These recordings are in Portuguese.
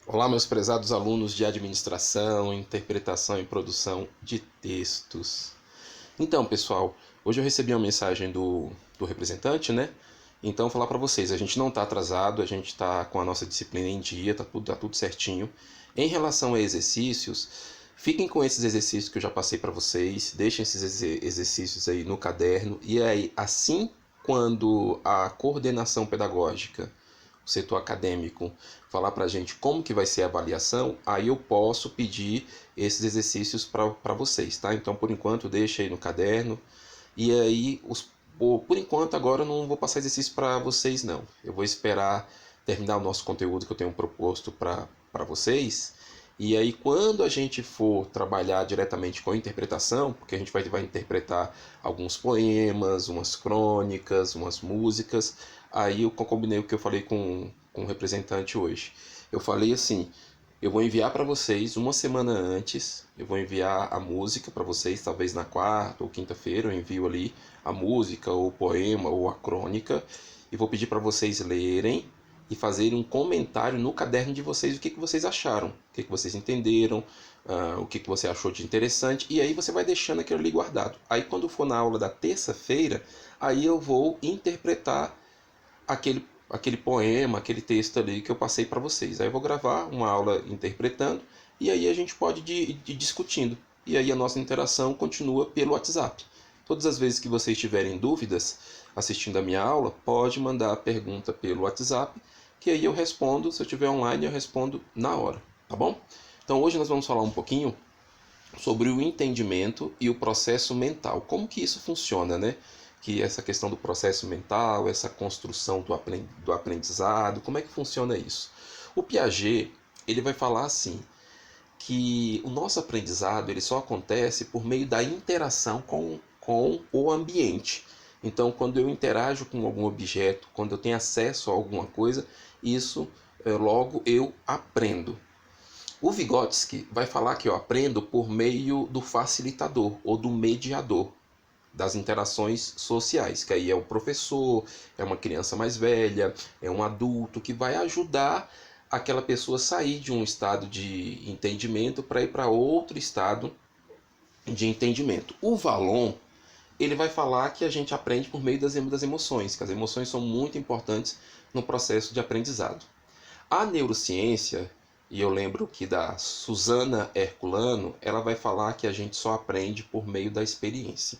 Olá, meus prezados alunos de administração, interpretação e produção de textos. Então, pessoal, hoje eu recebi uma mensagem do representante, né? Então, vou falar para vocês, a gente não está atrasado, a gente está com a nossa disciplina em dia, tá tudo certinho. Em relação a exercícios, fiquem com esses exercícios que eu já passei para vocês, deixem esses exercícios aí no caderno, e aí, assim quando a coordenação pedagógica, o setor acadêmico, falar para a gente como que vai ser a avaliação, aí eu posso pedir esses exercícios para vocês, tá? Então, por enquanto, deixa aí no caderno. E aí, por enquanto, agora eu não vou passar exercício para vocês, não. Eu vou esperar terminar o nosso conteúdo que eu tenho proposto para vocês. E aí, quando a gente for trabalhar diretamente com interpretação, porque a gente vai interpretar alguns poemas, umas crônicas, umas músicas, aí eu combinei o que eu falei com o representante hoje. Eu falei assim: eu vou enviar para vocês uma semana antes, eu vou enviar a música para vocês, talvez na quarta ou quinta-feira eu envio ali a música, ou o poema, ou a crônica, e vou pedir para vocês lerem e fazerem um comentário no caderno de vocês, o que vocês acharam, o que vocês entenderam, o que você achou de interessante, e aí você vai deixando aquilo ali guardado. Aí quando for na aula da terça-feira, aí eu vou interpretar aquele poema, aquele texto ali que eu passei para vocês. Aí eu vou gravar uma aula interpretando e aí a gente pode ir discutindo. E aí a nossa interação continua pelo WhatsApp. Todas as vezes que vocês tiverem dúvidas assistindo a minha aula, pode mandar a pergunta pelo WhatsApp, que aí eu respondo. Se eu estiver online, eu respondo na hora, tá bom? Então hoje nós vamos falar um pouquinho sobre o entendimento e o processo mental. Como que isso funciona, né? Que essa questão do processo mental, essa construção do aprendizado, como é que funciona isso? O Piaget, ele vai falar assim, que o nosso aprendizado ele só acontece por meio da interação com o ambiente. Então, quando eu interajo com algum objeto, quando eu tenho acesso a alguma coisa, isso logo eu aprendo. O Vygotsky vai falar que eu aprendo por meio do facilitador ou do mediador das interações sociais, que aí é o professor, é uma criança mais velha, é um adulto que vai ajudar aquela pessoa a sair de um estado de entendimento para ir para outro estado de entendimento. O Vallon, ele vai falar que a gente aprende por meio das emoções, que as emoções são muito importantes no processo de aprendizado. A neurociência, e eu lembro que da Susana Herculano, ela vai falar que a gente só aprende por meio da experiência.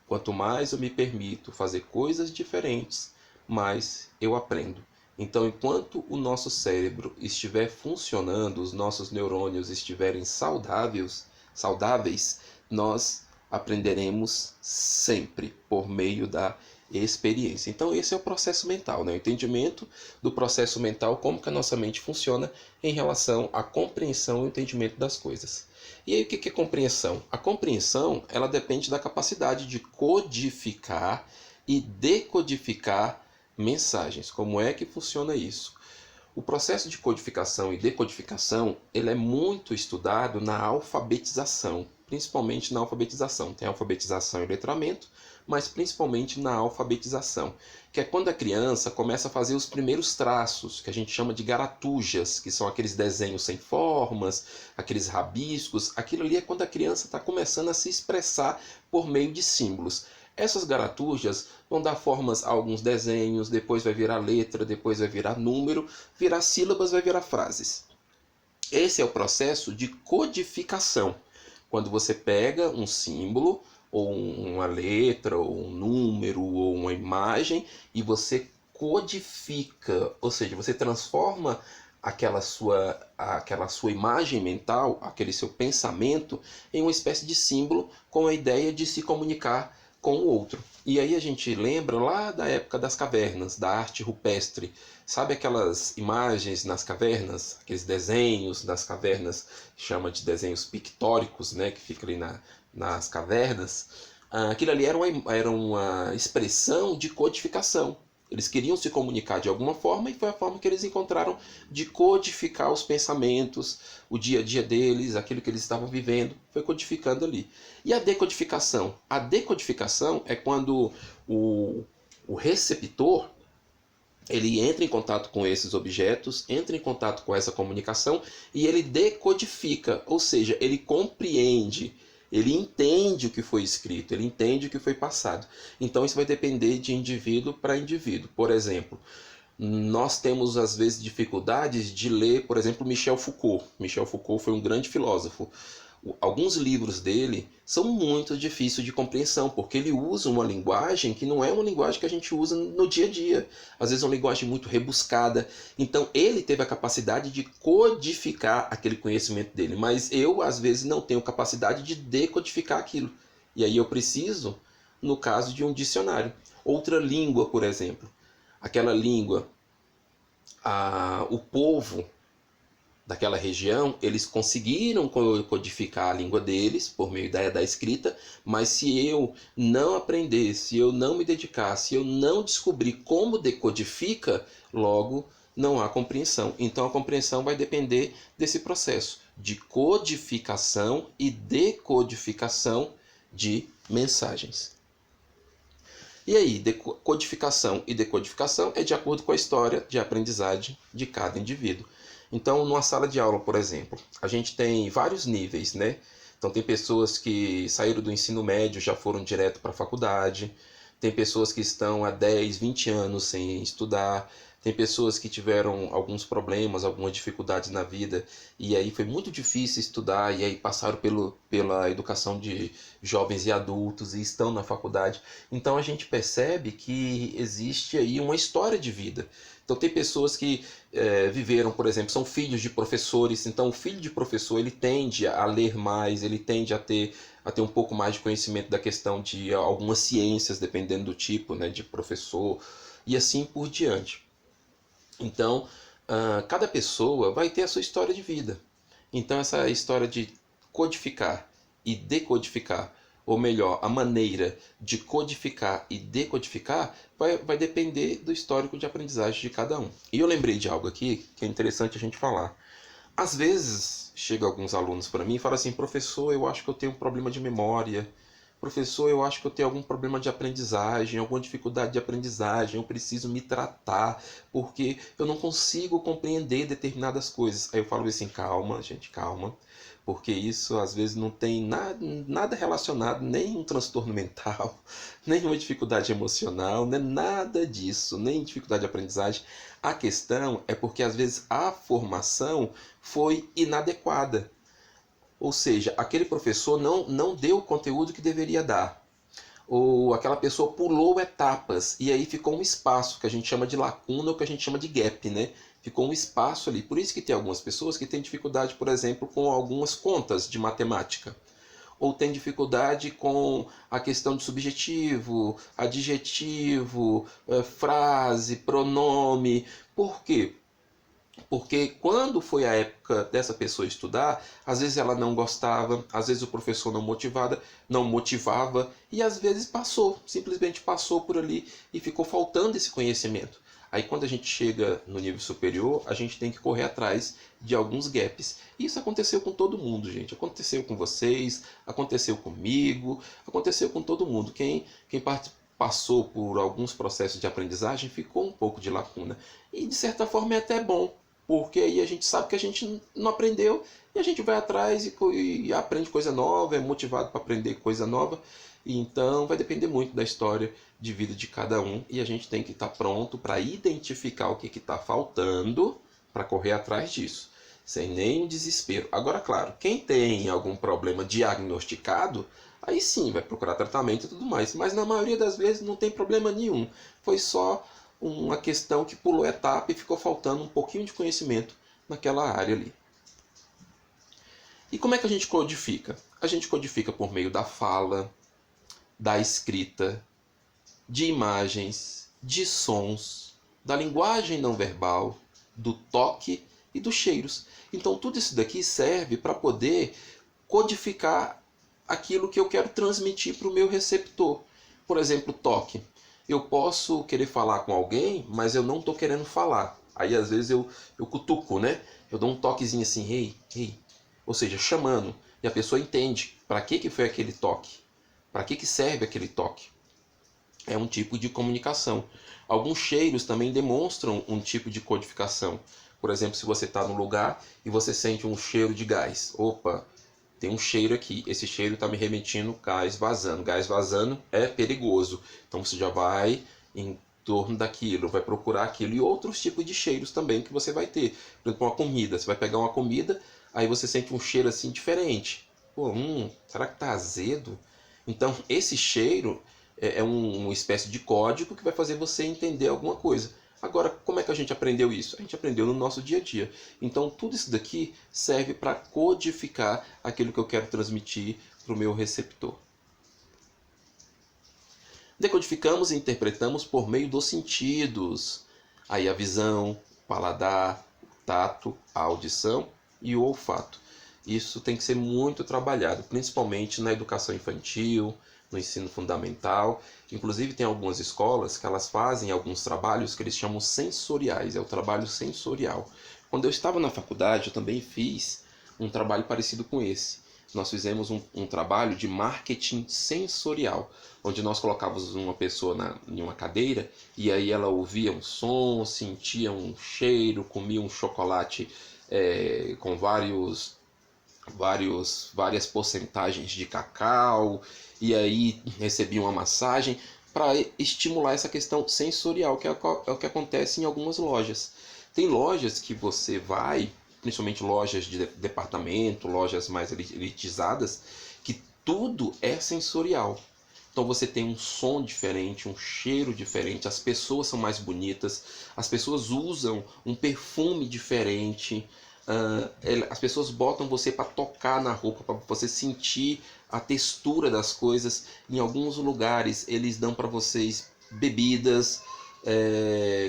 Quanto mais eu me permito fazer coisas diferentes, mais eu aprendo. Então, enquanto o nosso cérebro estiver funcionando, os nossos neurônios estiverem saudáveis, nós aprenderemos sempre por meio da experiência. Então, esse é o processo mental, né? O entendimento do processo mental, como que a nossa mente funciona em relação à compreensão e entendimento das coisas. E aí o que é compreensão? A compreensão ela depende da capacidade de codificar e decodificar mensagens. Como é que funciona isso? O processo de codificação e decodificação ele é muito estudado na alfabetização, principalmente na alfabetização. Tem a alfabetização e letramento, mas principalmente na alfabetização, que é quando a criança começa a fazer os primeiros traços, que a gente chama de garatujas, que são aqueles desenhos sem formas, aqueles rabiscos. Aquilo ali é quando a criança está começando a se expressar por meio de símbolos. Essas garatujas vão dar formas a alguns desenhos, depois vai virar letra, depois vai virar número, virar sílabas, vai virar frases. Esse é o processo de codificação. Quando você pega um símbolo, ou uma letra, ou um número, ou uma imagem, e você codifica, ou seja, você transforma aquela sua imagem mental, aquele seu pensamento, em uma espécie de símbolo com a ideia de se comunicar com o outro. E aí a gente lembra lá da época das cavernas, da arte rupestre. Sabe aquelas imagens nas cavernas, aqueles desenhos das cavernas, chama de desenhos pictóricos, né, que fica ali nas cavernas? Aquilo ali era uma expressão de codificação. Eles queriam se comunicar de alguma forma e foi a forma que eles encontraram de codificar os pensamentos, o dia a dia deles, aquilo que eles estavam vivendo, foi codificando ali. E a decodificação? A decodificação é quando o receptor Ele entra em contato com esses objetos, entra em contato com essa comunicação e ele decodifica, ou seja, ele compreende, ele entende o que foi escrito, ele entende o que foi passado. Então isso vai depender de indivíduo para indivíduo. Por exemplo, nós temos às vezes dificuldades de ler, por exemplo, Michel Foucault. Michel Foucault foi um grande filósofo. Alguns livros dele são muito difíceis de compreensão, porque ele usa uma linguagem que não é uma linguagem que a gente usa no dia a dia. Às vezes é uma linguagem muito rebuscada. Então ele teve a capacidade de codificar aquele conhecimento dele, mas eu às vezes não tenho capacidade de decodificar aquilo. E aí eu preciso, no caso de um dicionário. Outra língua, por exemplo. Aquela língua, o povo daquela região, eles conseguiram codificar a língua deles por meio da escrita, mas se eu não aprender, se eu não me dedicar, se eu não descobrir como decodifica, logo não há compreensão. Então a compreensão vai depender desse processo de codificação e decodificação de mensagens. E aí, codificação e decodificação é de acordo com a história de aprendizagem de cada indivíduo. Então, numa sala de aula, por exemplo, a gente tem vários níveis, né? Então, tem pessoas que saíram do ensino médio, já foram direto para a faculdade, tem pessoas que estão há 10, 20 anos sem estudar, tem pessoas que tiveram alguns problemas, algumas dificuldades na vida, e aí foi muito difícil estudar, e aí passaram pela educação de jovens e adultos e estão na faculdade. Então a gente percebe que existe aí uma história de vida. Então tem pessoas que viveram, por exemplo, são filhos de professores, então o filho de professor ele tende a ler mais, ele tende a ter um pouco mais de conhecimento da questão de algumas ciências, dependendo do tipo, né, de professor, e assim por diante. Então, cada pessoa vai ter a sua história de vida. Então, essa história de codificar e decodificar, ou melhor, a maneira de codificar e decodificar, vai depender do histórico de aprendizagem de cada um. E eu lembrei de algo aqui que é interessante a gente falar. Às vezes, chegam alguns alunos para mim e falam assim: professor, eu acho que eu tenho um problema de memória. Professor, eu acho que eu tenho algum problema de aprendizagem, alguma dificuldade de aprendizagem, eu preciso me tratar, porque eu não consigo compreender determinadas coisas. Aí eu falo assim: calma, gente, calma, porque isso às vezes não tem nada relacionado, nem um transtorno mental, nem uma dificuldade emocional, nem nada disso, nem dificuldade de aprendizagem. A questão é porque às vezes a formação foi inadequada. Ou seja, aquele professor não deu o conteúdo que deveria dar. Ou aquela pessoa pulou etapas e aí ficou um espaço que a gente chama de lacuna ou que a gente chama de gap, né? Ficou um espaço ali. Por isso que tem algumas pessoas que têm dificuldade, por exemplo, com algumas contas de matemática. Ou tem dificuldade com a questão de subjetivo, adjetivo, frase, pronome. Por quê? Porque quando foi a época dessa pessoa estudar, às vezes ela não gostava, às vezes o professor não motivava e às vezes passou, simplesmente passou por ali e ficou faltando esse conhecimento. Aí quando a gente chega no nível superior, a gente tem que correr atrás de alguns gaps. E isso aconteceu com todo mundo, gente. Aconteceu com vocês, aconteceu comigo, aconteceu com todo mundo. Quem passou por alguns processos de aprendizagem ficou um pouco de lacuna. E de certa forma é até bom, porque aí a gente sabe que a gente não aprendeu e a gente vai atrás e aprende coisa nova, é motivado para aprender coisa nova. E então vai depender muito da história de vida de cada um e a gente tem que estar pronto para identificar o que está faltando para correr atrás disso, sem nenhum desespero. Agora, claro, quem tem algum problema diagnosticado, aí sim vai procurar tratamento e tudo mais, mas na maioria das vezes não tem problema nenhum, foi só uma questão que pulou etapa e ficou faltando um pouquinho de conhecimento naquela área ali. E como é que a gente codifica? A gente codifica por meio da fala, da escrita, de imagens, de sons, da linguagem não verbal, do toque e dos cheiros. Então tudo isso daqui serve para poder codificar aquilo que eu quero transmitir para o meu receptor. Por exemplo, toque. Eu posso querer falar com alguém, mas eu não estou querendo falar. Aí às vezes eu cutuco, né? Eu dou um toquezinho assim, hey, hey. Ou seja, chamando. E a pessoa entende para que foi aquele toque. Para que serve aquele toque. é um tipo de comunicação. Alguns cheiros também demonstram um tipo de codificação. Por exemplo, se você está no lugar e você sente um cheiro de gás. Opa, tem um cheiro aqui. Esse cheiro está me remetindo gás vazando. Gás vazando é perigoso. Então você já vai em torno daquilo, vai procurar aquilo. E outros tipos de cheiros também que você vai ter. Por exemplo, uma comida. Você vai pegar uma comida, aí você sente um cheiro assim diferente. Pô, será que está azedo? Então esse cheiro é uma espécie de código que vai fazer você entender alguma coisa. Agora, como é que a gente aprendeu isso? A gente aprendeu no nosso dia a dia. Então, tudo isso daqui serve para codificar aquilo que eu quero transmitir para o meu receptor. Decodificamos e interpretamos por meio dos sentidos. Aí a visão, o paladar, o tato, a audição e o olfato. Isso tem que ser muito trabalhado, principalmente na educação infantil, no ensino fundamental. Inclusive tem algumas escolas que elas fazem alguns trabalhos que eles chamam sensoriais, é o trabalho sensorial. Quando eu estava na faculdade, eu também fiz um trabalho parecido com esse. Nós fizemos um trabalho de marketing sensorial, onde nós colocávamos uma pessoa em uma cadeira e aí ela ouvia um som, sentia um cheiro, comia um chocolate com várias porcentagens de cacau e aí recebia uma massagem para estimular essa questão sensorial, que é o que acontece em algumas lojas. Tem lojas que você vai, principalmente lojas de departamento, lojas mais elitizadas, que tudo é sensorial. Então você tem um som diferente, um cheiro diferente, as pessoas são mais bonitas, as pessoas usam um perfume diferente, as pessoas botam você para tocar na roupa, para você sentir a textura das coisas. Em alguns lugares eles dão para vocês bebidas,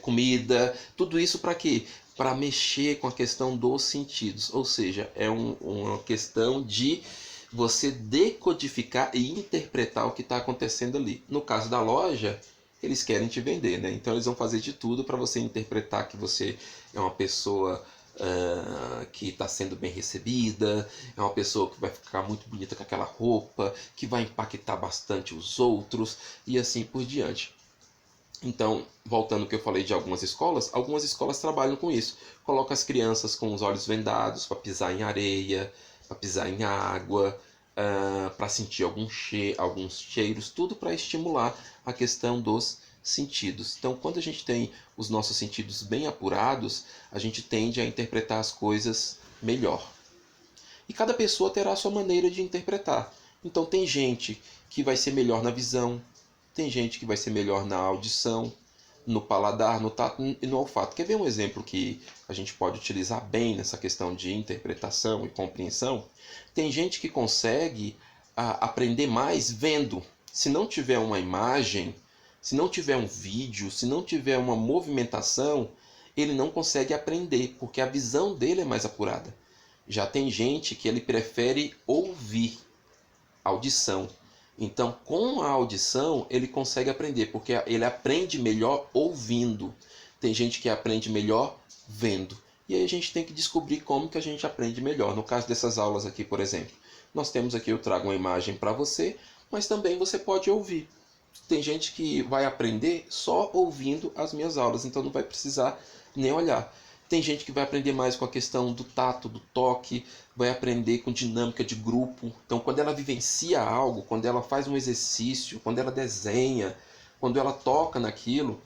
comida, tudo isso para quê? Para mexer com a questão dos sentidos, ou seja, é uma questão de você decodificar e interpretar o que está acontecendo ali. No caso da loja, eles querem te vender, né? Então eles vão fazer de tudo para você interpretar que você é uma pessoa que está sendo bem recebida, é uma pessoa que vai ficar muito bonita com aquela roupa, que vai impactar bastante os outros e assim por diante. Então, voltando ao que eu falei de algumas escolas trabalham com isso. Coloca as crianças com os olhos vendados para pisar em areia, para pisar em água, para sentir alguns cheiros, tudo para estimular a questão dos sentidos. Então, quando a gente tem os nossos sentidos bem apurados, a gente tende a interpretar as coisas melhor. E cada pessoa terá a sua maneira de interpretar. Então, tem gente que vai ser melhor na visão, tem gente que vai ser melhor na audição, no paladar, no tato e no olfato. Quer ver um exemplo que a gente pode utilizar bem nessa questão de interpretação e compreensão? Tem gente que consegue aprender mais vendo. Se não tiver uma imagem, se não tiver um vídeo, se não tiver uma movimentação, ele não consegue aprender, porque a visão dele é mais apurada. Já tem gente que ele prefere ouvir, audição. Então, com a audição, ele consegue aprender, porque ele aprende melhor ouvindo. Tem gente que aprende melhor vendo. E aí a gente tem que descobrir como que a gente aprende melhor. No caso dessas aulas aqui, por exemplo, nós temos aqui, eu trago uma imagem para você, mas também você pode ouvir. Tem gente que vai aprender só ouvindo as minhas aulas, então não vai precisar nem olhar. Tem gente que vai aprender mais com a questão do tato, do toque, vai aprender com dinâmica de grupo. Então, quando ela vivencia algo, quando ela faz um exercício, quando ela desenha, quando ela toca naquilo,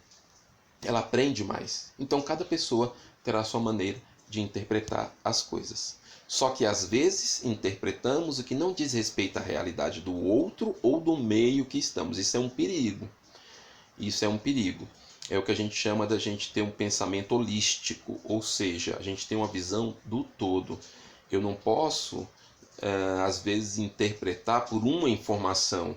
ela aprende mais. Então, cada pessoa terá a sua maneira de interpretar as coisas. Só que às vezes interpretamos o que não diz respeito à realidade do outro ou do meio que estamos. Isso é um perigo. Isso é um perigo. É o que a gente chama da gente ter um pensamento holístico, ou seja, a gente tem uma visão do todo. Eu não posso, às vezes, interpretar por uma informação.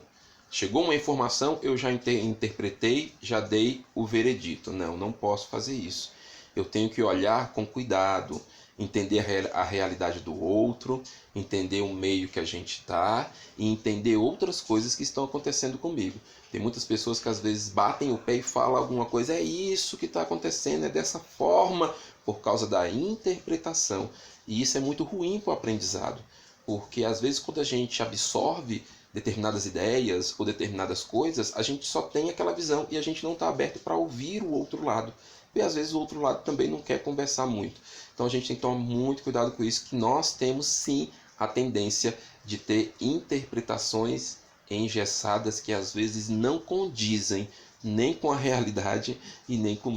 Chegou uma informação, eu já interpretei, já dei o veredito. Não, não posso fazer isso. Eu tenho que olhar com cuidado, entender a realidade do outro, entender o meio que a gente está e entender outras coisas que estão acontecendo comigo. Tem muitas pessoas que às vezes batem o pé e falam alguma coisa, é isso que está acontecendo, é dessa forma, por causa da interpretação. E isso é muito ruim para o aprendizado, porque às vezes quando a gente absorve determinadas ideias ou determinadas coisas, a gente só tem aquela visão e a gente não está aberto para ouvir o outro lado. E às vezes o outro lado também não quer conversar muito. Então a gente tem que tomar muito cuidado com isso, que nós temos sim a tendência de ter interpretações engessadas que às vezes não condizem nem com a realidade e nem com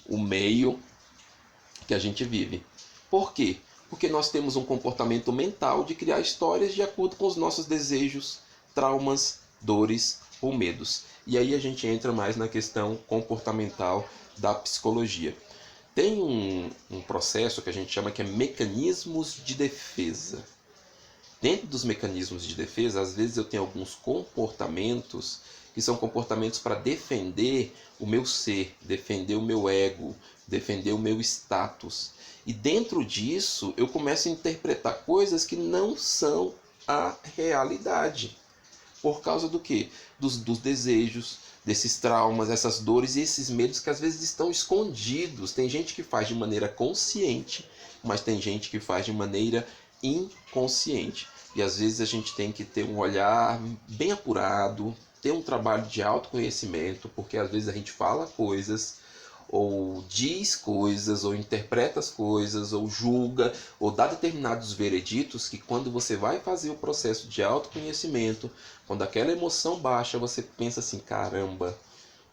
o meio que a gente vive. Por quê? Porque nós temos um comportamento mental de criar histórias de acordo com os nossos desejos, traumas, dores ou medos. E aí a gente entra mais na questão comportamental da psicologia. Tem um processo que a gente chama que é mecanismos de defesa. Dentro dos mecanismos de defesa, às vezes eu tenho alguns comportamentos que são comportamentos para defender o meu ser, defender o meu ego, defender o meu status. E dentro disso eu começo a interpretar coisas que não são a realidade. Por causa do quê? Dos desejos, desses traumas, essas dores e esses medos que às vezes estão escondidos. Tem gente que faz de maneira consciente, mas tem gente que faz de maneira inconsciente. E às vezes a gente tem que ter um olhar bem apurado, ter um trabalho de autoconhecimento, porque às vezes a gente fala coisas, ou diz coisas, ou interpreta as coisas, ou julga, ou dá determinados vereditos que quando você vai fazer o processo de autoconhecimento, quando aquela emoção baixa, você pensa assim, caramba,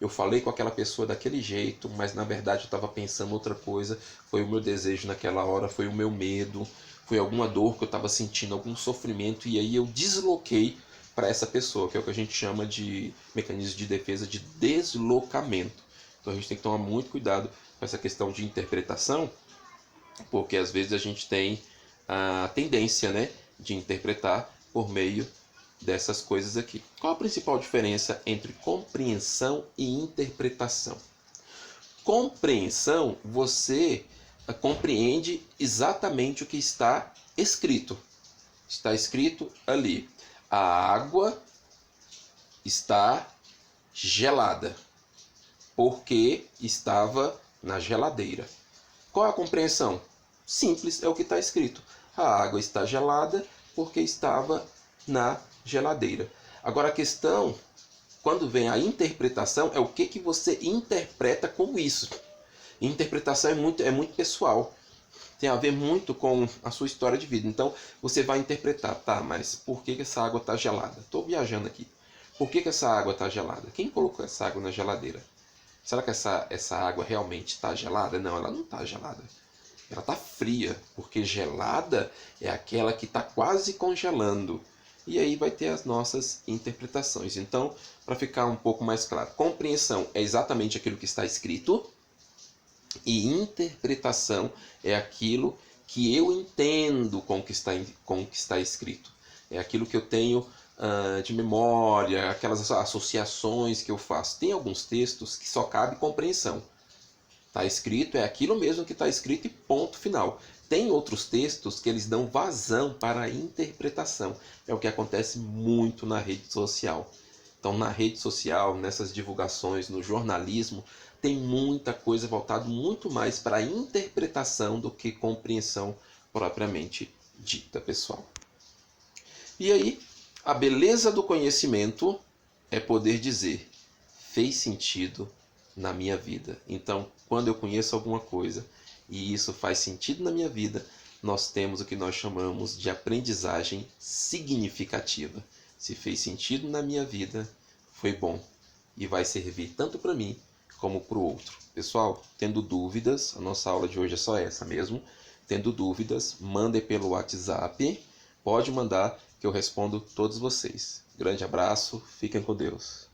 eu falei com aquela pessoa daquele jeito, mas na verdade eu estava pensando outra coisa, foi o meu desejo naquela hora, foi o meu medo, foi alguma dor que eu estava sentindo, algum sofrimento, e aí eu desloquei para essa pessoa, que é o que a gente chama de mecanismo de defesa de deslocamento. Então a gente tem que tomar muito cuidado com essa questão de interpretação, porque às vezes a gente tem a tendência, né, de interpretar por meio dessas coisas aqui. Qual a principal diferença entre compreensão e interpretação? Compreensão, você compreende exatamente o que está escrito. Está escrito ali: a água está gelada, porque estava na geladeira. Qual é a compreensão? Simples, é o que está escrito. A água está gelada porque estava na geladeira. Agora a questão, quando vem a interpretação, é o que você interpreta com isso. Interpretação é muito pessoal. Tem a ver muito com a sua história de vida. Então você vai interpretar, tá, mas por que essa água está gelada? Estou viajando aqui. Por que essa água está gelada? Quem colocou essa água na geladeira? Será que essa água realmente está gelada? Não, ela não está gelada. Ela está fria, porque gelada é aquela que está quase congelando. E aí vai ter as nossas interpretações. Então, para ficar um pouco mais claro, compreensão é exatamente aquilo que está escrito, e interpretação é aquilo que eu entendo com o que está escrito. É aquilo que eu tenho de memória, aquelas associações que eu faço. Tem alguns textos que só cabe compreensão. Está escrito, é aquilo mesmo que está escrito e ponto final. Tem outros textos que eles dão vazão para a interpretação. É o que acontece muito na rede social. Então, na rede social, nessas divulgações, no jornalismo, tem muita coisa voltada muito mais para a interpretação do que compreensão propriamente dita, pessoal. E aí, a beleza do conhecimento é poder dizer, fez sentido na minha vida. Então, quando eu conheço alguma coisa e isso faz sentido na minha vida, nós temos o que nós chamamos de aprendizagem significativa. Se fez sentido na minha vida, foi bom e vai servir tanto para mim como para o outro. Pessoal, tendo dúvidas, a nossa aula de hoje é só essa mesmo. Tendo dúvidas, mandem pelo WhatsApp. Pode mandar que eu respondo todos vocês. Grande abraço, fiquem com Deus.